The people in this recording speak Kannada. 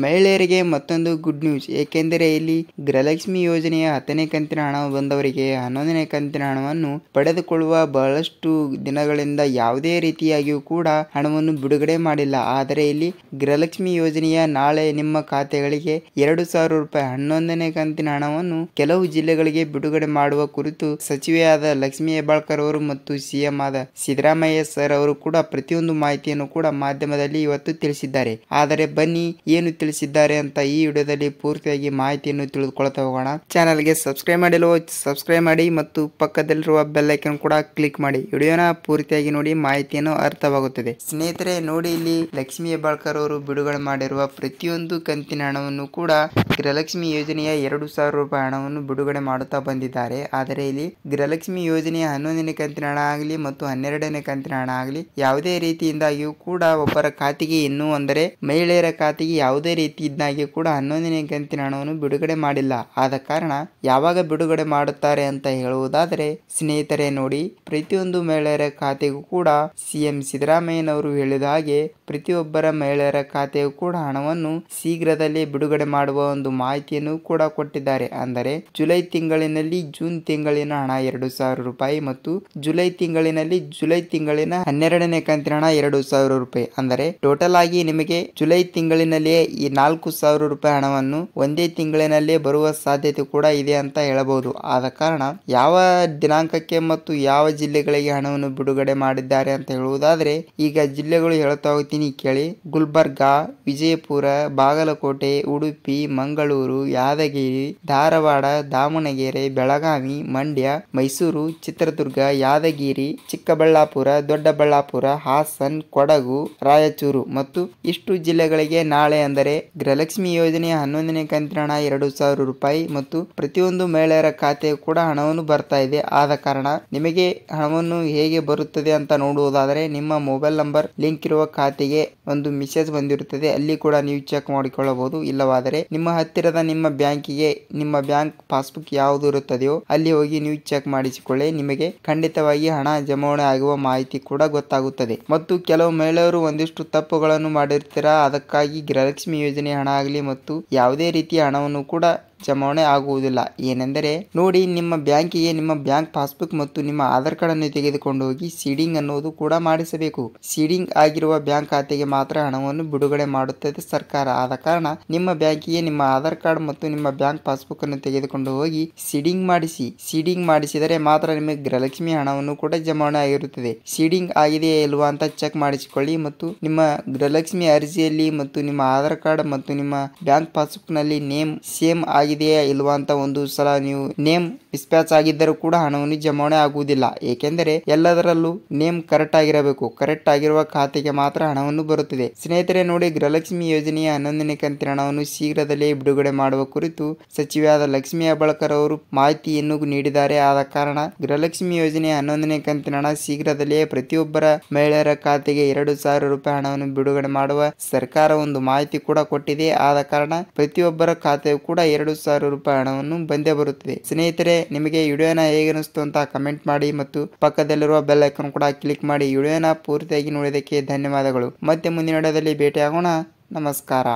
ಮಹಿಳೆಯರಿಗೆ ಮತ್ತೊಂದು ಗುಡ್ ನ್ಯೂಸ್, ಏಕೆಂದರೆ ಇಲ್ಲಿ ಗೃಹಲಕ್ಷ್ಮಿ ಯೋಜನೆಯ 10ನೇ ಕಂತಿನ ಹಣ ಬಂದವರಿಗೆ 11ನೇ ಕಂತಿನ ಹಣವನ್ನು ಪಡೆದುಕೊಳ್ಳುವ ಬಹಳಷ್ಟು ದಿನಗಳಿಂದ ಯಾವುದೇ ರೀತಿಯಾಗಿಯೂ ಕೂಡ ಹಣವನ್ನು ಬಿಡುಗಡೆ ಮಾಡಿಲ್ಲ. ಆದರೆ ಇಲ್ಲಿ ಗೃಹಲಕ್ಷ್ಮಿ ಯೋಜನೆಯ ನಾಳೆ ನಿಮ್ಮ ಖಾತೆಗಳಿಗೆ 2,000 ರೂಪಾಯಿ 11ನೇ ಕಂತಿನ ಹಣವನ್ನು ಕೆಲವು ಜಿಲ್ಲೆಗಳಿಗೆ ಬಿಡುಗಡೆ ಮಾಡುವ ಕುರಿತು ಸಚಿವೆಯಾದ ಲಕ್ಷ್ಮೀ ಹೆಬ್ಬಾಳ್ಕರ್ ಅವರು ಮತ್ತು ಸಿಎಂ ಆದ ಸಿದ್ದರಾಮಯ್ಯ ಸರ್ ಅವರು ಕೂಡ ಪ್ರತಿಯೊಂದು ಮಾಹಿತಿಯನ್ನು ಕೂಡ ಮಾಧ್ಯಮದಲ್ಲಿ ಇವತ್ತು ತಿಳಿಸಿದ್ದಾರೆ. ಆದರೆ ಬನ್ನಿ ಏನು ತಿಳಿಸಿದ್ದಾರೆ ಅಂತ ಈ ವಿಡಿಯೋದಲ್ಲಿ ಪೂರ್ತಿಯಾಗಿ ಮಾಹಿತಿಯನ್ನು ತಿಳಿದುಕೊಳ್ತಾ ಹೋಗೋಣ. ಚಾನಲ್ಗೆ ಸಬ್ಸ್ಕ್ರೈಬ್ ಮಾಡಿಲ್ಲ ಸಬ್ಸ್ಕ್ರೈಬ್ ಮಾಡಿ ಮತ್ತು ಪಕ್ಕದಲ್ಲಿರುವ ಬೆಲ್ ಐಕಾನ್ ಕೂಡ ಕ್ಲಿಕ್ ಮಾಡಿ. ವಿಡಿಯೋನ ಪೂರ್ತಿಯಾಗಿ ನೋಡಿ, ಮಾಹಿತಿಯನ್ನು ಅರ್ಥವಾಗುತ್ತದೆ. ಸ್ನೇಹಿತರೆ ನೋಡಿ, ಇಲ್ಲಿ ಲಕ್ಷ್ಮೀ ಹೆಬ್ಬಾಳ್ಕರ್ ಅವರು ಬಿಡುಗಡೆ ಮಾಡಿರುವ ಪ್ರತಿಯೊಂದು ಕಂತಿನ ಹಣವನ್ನು ಕೂಡ ಗೃಹಲಕ್ಷ್ಮಿ ಯೋಜನೆಯ 2,000 ರೂಪಾಯಿ ಹಣವನ್ನು ಬಿಡುಗಡೆ ಮಾಡುತ್ತಾ ಬಂದಿದ್ದಾರೆ. ಆದರೆ ಇಲ್ಲಿ ಗೃಹಲಕ್ಷ್ಮಿ ಯೋಜನೆಯ 11ನೇ ಕಂತಿನ ಹಣ ಆಗಲಿ ಮತ್ತು 12ನೇ ಕಂತಿನ ಹಣ ಆಗಲಿ ಯಾವುದೇ ರೀತಿಯಿಂದಾಗಿಯೂ ಕೂಡ ಒಬ್ಬರ ಖಾತೆಗೆ ಇನ್ನೂ ಅಂದರೆ ಮಹಿಳೆಯರ ಖಾತೆಗೆ ಯಾವುದೇ ರೀತಿಯಿಂದಾಗಿ ಕೂಡ 11ನೇ ಕಂತಿನ ಹಣವನ್ನು ಬಿಡುಗಡೆ ಮಾಡಿಲ್ಲ. ಆದ ಕಾರಣ ಯಾವಾಗ ಬಿಡುಗಡೆ ಮಾಡುತ್ತಾರೆ ಅಂತ ಹೇಳುವುದಾದರೆ ಸ್ನೇಹಿತರೆ ನೋಡಿ, ಪ್ರತಿಯೊಂದು ಮಹಿಳೆಯರ ಖಾತೆಗೂ ಕೂಡ ಸಿಎಂ ಸಿದ್ದರಾಮಯ್ಯನವರು ಹೇಳಿದ ಹಾಗೆ ಪ್ರತಿಯೊಬ್ಬರ ಮಹಿಳೆಯರ ಖಾತೆಗೂ ಕೂಡ ಹಣವನ್ನು ಶೀಘ್ರದಲ್ಲೇ ಬಿಡುಗಡೆ ಮಾಡುವ ಒಂದು ಮಾಹಿತಿಯನ್ನು ಕೂಡ ಕೊಟ್ಟಿದ್ದಾರೆ. ಅಂದರೆ ಜುಲೈ ತಿಂಗಳಿನಲ್ಲಿ ಜೂನ್ ತಿಂಗಳಿನ ಹಣ 2,000 ರೂಪಾಯಿ ಮತ್ತು ಜುಲೈ ತಿಂಗಳಿನ 12ನೇ ಕಂತಿನ ಹಣ 2,000 ರೂಪಾಯಿ. ಅಂದರೆ ಟೋಟಲ್ ಆಗಿ ನಿಮಗೆ ಜುಲೈ ತಿಂಗಳಿನಲ್ಲಿಯೇ ಈ 4,000 ರೂಪಾಯಿ ಹಣವನ್ನು ಒಂದೇ ತಿಂಗಳಿನಲ್ಲೇ ಬರುವ ಸಾಧ್ಯತೆ ಕೂಡ ಇದೆ ಅಂತ ಹೇಳಬಹುದು. ಆದ ಕಾರಣ ಯಾವ ದಿನಾಂಕಕ್ಕೆ ಮತ್ತು ಯಾವ ಜಿಲ್ಲೆಗಳಿಗೆ ಹಣವನ್ನು ಬಿಡುಗಡೆ ಮಾಡಿದ್ದಾರೆ ಅಂತ ಹೇಳುವುದಾದ್ರೆ ಈಗ ಜಿಲ್ಲೆಗಳು ಹೇಳ್ತಾ ಹೋಗ್ತೀನಿ ಕೇಳಿ. ಗುಲ್ಬರ್ಗಾ, ವಿಜಯಪುರ, ಬಾಗಲಕೋಟೆ, ಉಡುಪಿ, ಮಂಗಳೂರು, ಯಾದಗಿರಿ, ಧಾರವಾಡ, ದಾವಣಗೆರೆ, ಬೆಳಗಾವಿ, ಮಂಡ್ಯ, ಮೈಸೂರು, ಚಿತ್ರದುರ್ಗ, ಯಾದಗಿರಿ, ಚಿಕ್ಕಬಳ್ಳಾಪುರ, ದೊಡ್ಡಬಳ್ಳಾಪುರ, ಹಾಸನ್, ಕೊಡಗು, ರಾಯಚೂರು ಮತ್ತು ಇಷ್ಟು ಜಿಲ್ಲೆಗಳಿಗೆ ನಾಳೆ ಅಂದರೆ ಗೃಹಲಕ್ಷ್ಮಿ ಯೋಜನೆಯ 11ನೇ ಕಂತಿನ ಹಣ 2,000 ರೂಪಾಯಿ ಮತ್ತು ಪ್ರತಿಯೊಂದು ಮಹಿಳೆಯರ ಖಾತೆ ಕೂಡ ಹಣವನ್ನು ಬರ್ತಾ ಇದೆ. ಆದ ಕಾರಣ ನಿಮಗೆ ಹಣವನ್ನು ಹೇಗೆ ಬರುತ್ತದೆ ಅಂತ ನೋಡುವುದಾದರೆ ನಿಮ್ಮ ಮೊಬೈಲ್ ನಂಬರ್ ಲಿಂಕ್ ಇರುವ ಖಾತೆಗೆ ಒಂದು ಮೆಸೇಜ್ ಬಂದಿರುತ್ತದೆ, ಅಲ್ಲಿ ಕೂಡ ನೀವು ಚೆಕ್ ಮಾಡಿಕೊಳ್ಳಬಹುದು. ಇಲ್ಲವಾದರೆ ನಿಮ್ಮ ಹತ್ತಿರದ ನಿಮ್ಮ ಬ್ಯಾಂಕಿಗೆ ನಿಮ್ಮ ಬ್ಯಾಂಕ್ ಪಾಸ್ಬುಕ್ ಯಾವುದು ಇರುತ್ತದೆಯೋ ಅಲ್ಲಿ ಹೋಗಿ ನೀವು ಚೆಕ್ ಮಾಡಿಸಿಕೊಳ್ಳಿ. ನಿಮಗೆ ಖಂಡಿತವಾಗಿ ಹಣ ಜಮಾವಣೆ ಆಗುವ ಮಾಹಿತಿ ಕೂಡ ಗೊತ್ತಾಗುತ್ತದೆ. ಮತ್ತು ಕೆಲವು ಮಹಿಳೆಯರು ಒಂದಿಷ್ಟು ತಪ್ಪುಗಳನ್ನು ಮಾಡಿರ್ತೀರಾ, ಅದಕ್ಕಾಗಿ ಗೃಹಲಕ್ಷ್ಮಿ ಯೋಜನೆ ಹಣ ಆಗಲಿ ಮತ್ತು ಯಾವುದೇ ರೀತಿಯ ಹಣವನ್ನು ಕೂಡ ಜಮಾವಣೆ ಆಗುವುದಿಲ್ಲ. ಏನೆಂದರೆ ನೋಡಿ, ನಿಮ್ಮ ಬ್ಯಾಂಕಿಗೆ ನಿಮ್ಮ ಬ್ಯಾಂಕ್ ಪಾಸ್ಬುಕ್ ಮತ್ತು ನಿಮ್ಮ ಆಧಾರ್ ಕಾರ್ಡ್ ಅನ್ನು ತೆಗೆದುಕೊಂಡು ಹೋಗಿ ಸೀಡಿಂಗ್ ಅನ್ನೋದು ಕೂಡ ಮಾಡಿಸಬೇಕು. ಸೀಡಿಂಗ್ ಆಗಿರುವ ಬ್ಯಾಂಕ್ ಖಾತೆಗೆ ಮಾತ್ರ ಹಣವನ್ನು ಬಿಡುಗಡೆ ಮಾಡುತ್ತದೆ ಸರ್ಕಾರ. ಆದ ಕಾರಣ ನಿಮ್ಮ ಬ್ಯಾಂಕಿಗೆ ನಿಮ್ಮ ಆಧಾರ್ ಕಾರ್ಡ್ ಮತ್ತು ನಿಮ್ಮ ಬ್ಯಾಂಕ್ ಪಾಸ್ಬುಕ್ ಅನ್ನು ತೆಗೆದುಕೊಂಡು ಹೋಗಿ ಸೀಡಿಂಗ್ ಮಾಡಿಸಿ. ಸೀಡಿಂಗ್ ಮಾಡಿಸಿದರೆ ಮಾತ್ರ ನಿಮಗೆ ಗೃಹಲಕ್ಷ್ಮಿ ಹಣವನ್ನು ಕೂಡ ಜಮಾವಣೆ ಆಗಿರುತ್ತದೆ. ಸೀಡಿಂಗ್ ಆಗಿದೆಯೇ ಇಲ್ವಾ ಅಂತ ಚೆಕ್ ಮಾಡಿಸಿಕೊಳ್ಳಿ ಮತ್ತು ನಿಮ್ಮ ಗೃಹಲಕ್ಷ್ಮಿ ಅರ್ಜಿಯಲ್ಲಿ ಮತ್ತು ನಿಮ್ಮ ಆಧಾರ್ ಕಾರ್ಡ್ ಮತ್ತು ನಿಮ್ಮ ಬ್ಯಾಂಕ್ ಪಾಸ್ಬುಕ್ ನಲ್ಲಿ ನೇಮ್ ಸೇಮ್ ಆಗಿದೆಯಾ ಇಲ್ವಾ ಅಂತ ಒಂದು ಸಲ ನೀವು ನೇಮ್ ಮಿಸ್ಮ್ಯಾಚ್ ಆಗಿದ್ದರೂ ಕೂಡ ಹಣವನ್ನು ಜಮಾವಣೆ ಆಗುವುದಿಲ್ಲ. ಏಕೆಂದರೆ ಎಲ್ಲದರಲ್ಲೂ ನೇಮ್ ಕರೆಕ್ಟ್ ಆಗಿರಬೇಕು. ಕರೆಕ್ಟ್ ಆಗಿರುವ ಖಾತೆಗೆ ಮಾತ್ರ ಹಣವನ್ನು ಬರುತ್ತದೆ. ಸ್ನೇಹಿತರೆ ನೋಡಿ, ಗೃಹಲಕ್ಷ್ಮಿ ಯೋಜನೆಯ 11ನೇ ಕಂತಿನ ಹಣವನ್ನು ಶೀಘ್ರದಲ್ಲೇ ಬಿಡುಗಡೆ ಮಾಡುವ ಕುರಿತು ಸಚಿವೆಯಾದ ಲಕ್ಷ್ಮೀ ಹೆಬ್ಬಾಳ್ಕರ್ ಅವರು ಮಾಹಿತಿಯನ್ನು ನೀಡಿದ್ದಾರೆ. ಆದ ಕಾರಣ ಗೃಹಲಕ್ಷ್ಮಿ ಯೋಜನೆಯ 11ನೇ ಕಂತಿನ ಹಣ ಶೀಘ್ರದಲ್ಲೇ ಪ್ರತಿಯೊಬ್ಬರ ಮಹಿಳೆಯರ ಖಾತೆಗೆ 2,000 ರೂಪಾಯಿ ಹಣವನ್ನು ಬಿಡುಗಡೆ ಮಾಡುವ ಸರ್ಕಾರ ಒಂದು ಮಾಹಿತಿ ಕೂಡ ಕೊಟ್ಟಿದೆ. ಆದ ಕಾರಣ ಪ್ರತಿಯೊಬ್ಬರ ಖಾತೆಯು ಕೂಡ 2,000 ರೂಪಾಯಿ ಹಣವನ್ನು ಬಂದೇ ಬರುತ್ತದೆ. ಸ್ನೇಹಿತರೆ ನಿಮಗೆ ವಿಡಿಯೋನ ಹೇಗೆ ಅನಿಸ್ತು ಅಂತ ಕಮೆಂಟ್ ಮಾಡಿ ಮತ್ತು ಪಕ್ಕದಲ್ಲಿರುವ ಬೆಲ್ ಐಕಾನ್ ಕೂಡ ಕ್ಲಿಕ್ ಮಾಡಿ. ವಿಡಿಯೋನ ಪೂರ್ತಿಯಾಗಿ ನೋಡಿದ್ದಕ್ಕೆ ಧನ್ಯವಾದಗಳು. ಮತ್ತೆ ಮುಂದಿನ ವಿಡಿಯೋದಲ್ಲಿ ಭೇಟಿಯಾಗೋಣ. ನಮಸ್ಕಾರ.